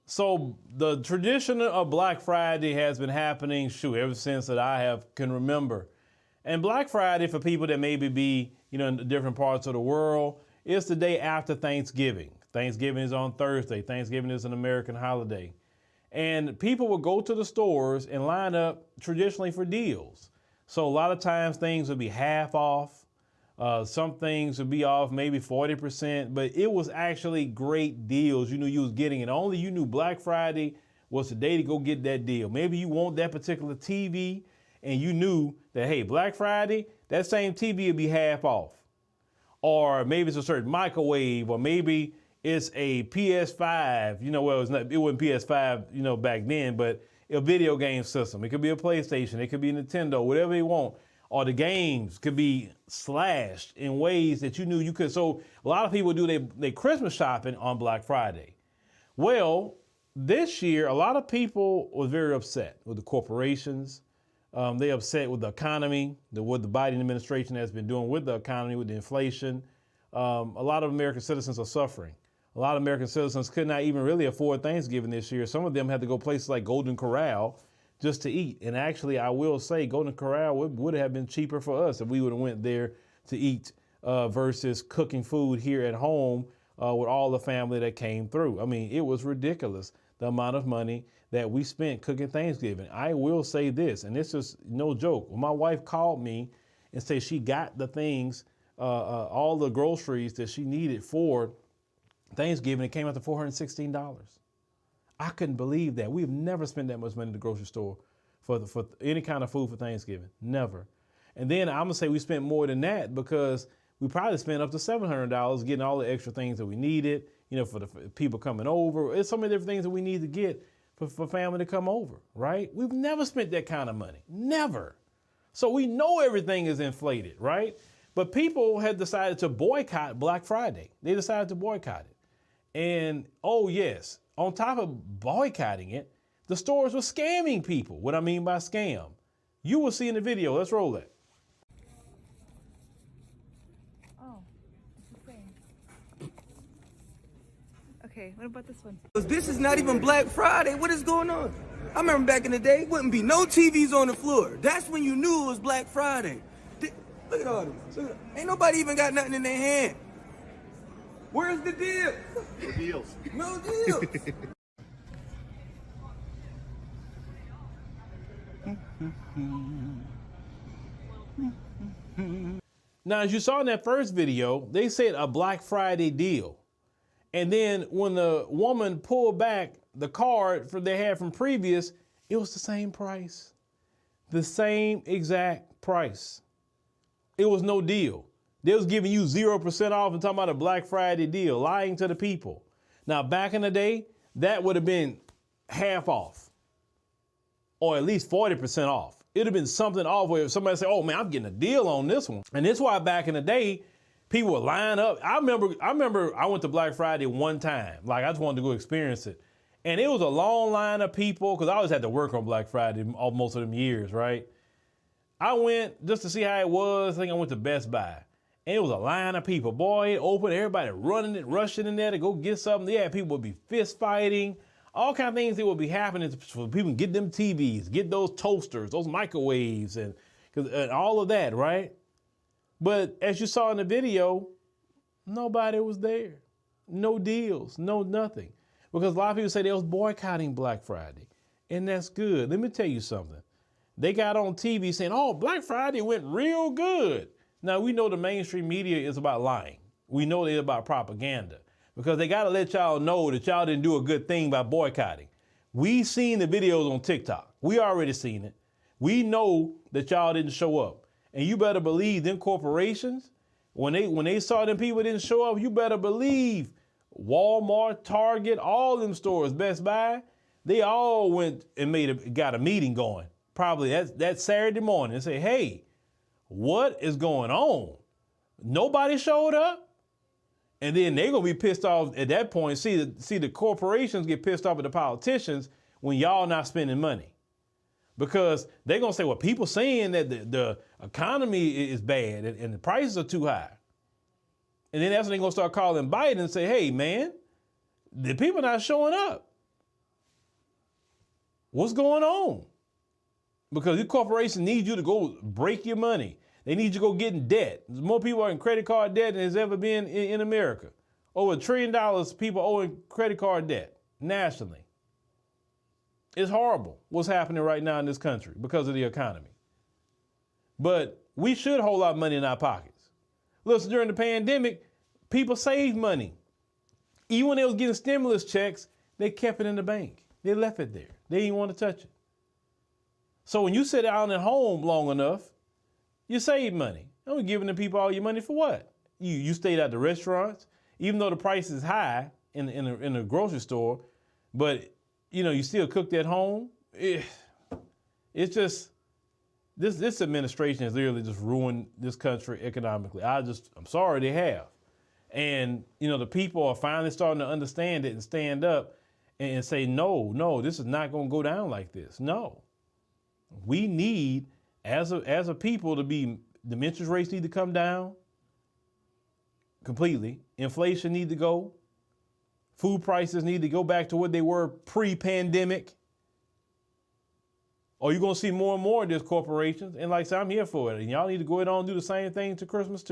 So the tradition of Black Friday has been happening, ever since that can remember. And Black Friday, for people that maybe be, in different parts of the world, is the day after Thanksgiving. Thanksgiving is on Thursday. Thanksgiving is an American holiday. And people will go to the stores and line up traditionally for deals. So a lot of times things would be half off. Some things would be off maybe 40%, but it was actually great deals. You knew you was getting it. Only you knew Black Friday was the day to go get that deal. Maybe you want that particular TV and you knew that, hey, Black Friday, that same TV would be half off. Or maybe it's a certain microwave, or maybe it's a PS5, it wasn't PS5, back then, but a video game system. It could be a PlayStation, it could be Nintendo, whatever you want. Or the games could be slashed in ways that you knew you could. So a lot of people do their Christmas shopping on Black Friday. Well, this year, a lot of people were very upset with the corporations. They're upset with the economy, what the Biden administration has been doing with the economy, with the inflation. A lot of American citizens are suffering. A lot of American citizens could not even really afford Thanksgiving this year. Some of them had to go places like Golden Corral just to eat. And actually, I will say Golden Corral would have been cheaper for us if we would have went there to eat versus cooking food here at home with all the family that came through. I mean, it was ridiculous, the amount of money that we spent cooking Thanksgiving. I will say this, and this is no joke. When my wife called me and said she got the things, all the groceries that she needed for Thanksgiving, it came out to $416. I couldn't believe that. We've never spent that much money at the grocery store for any kind of food for Thanksgiving. Never. And then I'm gonna say we spent more than that because we probably spent up to $700 getting all the extra things that we needed, for the people coming over. It's so many different things that we need to get for family to come over, right? We've never spent that kind of money. Never. So we know everything is inflated, right? But people had decided to boycott Black Friday. They decided to boycott it. And, oh yes, on top of boycotting it, the stores were scamming people. What I mean by scam. You will see in the video. Let's roll that. Oh, it's the same. Okay, what about this one? This is not even Black Friday. What is going on? I remember back in the day, wouldn't be no TVs on the floor. That's when you knew it was Black Friday. Look at all this. Ain't nobody even got nothing in their hand. Where's the deal? No deals. No deals. Now, as you saw in that first video, they said a Black Friday deal. And then when the woman pulled back the card they had from previous, it was the same price. The same exact price. It was no deal. They was giving you 0% off and talking about a Black Friday deal, lying to the people. Now, back in the day, that would have been half off or at least 40% off. It'd have been something off where somebody say, oh man, I'm getting a deal on this one. And that's why back in the day, people would line up. I remember I went to Black Friday one time. Like I just wanted to go experience it. And it was a long line of people because I always had to work on Black Friday most of them years, right? I went just to see how it was. I think I went to Best Buy. And it was a line of people. Boy, it opened, everybody running it, rushing in there to go get something. Yeah, people would be fist fighting. All kind of things that would be happening for people to get them TVs, get those toasters, those microwaves, and all of that, right? But as you saw in the video, nobody was there. No deals, no nothing. Because a lot of people say they was boycotting Black Friday. And that's good. Let me tell you something. They got on TV saying, oh, Black Friday went real good. Now, we know the mainstream media is about lying. We know they're about propaganda because they got to let y'all know that y'all didn't do a good thing by boycotting. We seen the videos on TikTok. We already seen it. We know that y'all didn't show up. And you better believe them corporations, when they saw them people didn't show up, you better believe Walmart, Target, all them stores, Best Buy, they all went and got a meeting going. Probably that Saturday morning and say, hey, what is going on? Nobody showed up. And then they're going to be pissed off at that point. See the corporations get pissed off at the politicians when y'all not spending money. Because they're going to say, well, people saying that the economy is bad and the prices are too high. And then that's when they're going to start calling Biden and say, hey, man, the people not showing up. What's going on? Because these corporations need you to go break your money. They need you to go get in debt. There's more people are in credit card debt than there's ever been in America. Over $1 trillion people owing credit card debt nationally. It's horrible what's happening right now in this country because of the economy. But we should hold our money in our pockets. Listen, during the pandemic, people saved money. Even when they was getting stimulus checks, they kept it in the bank. They left it there. They didn't want to touch it. So when you sit down at home long enough, you save money. Don't be giving the people all your money for what? You stayed at the restaurants, even though the price is high in the grocery store, but you still cooked at home. It's just this administration has literally just ruined this country economically. I'm sorry they have. And the people are finally starting to understand it and stand up and say, no, this is not going to go down like this. No. We need, as a people, the interest rates need to come down completely. Inflation need to go. Food prices need to go back to what they were pre-pandemic. Or you're going to see more and more of these corporations. And like I said, I'm here for it. And y'all need to go ahead on and do the same thing to Christmas too.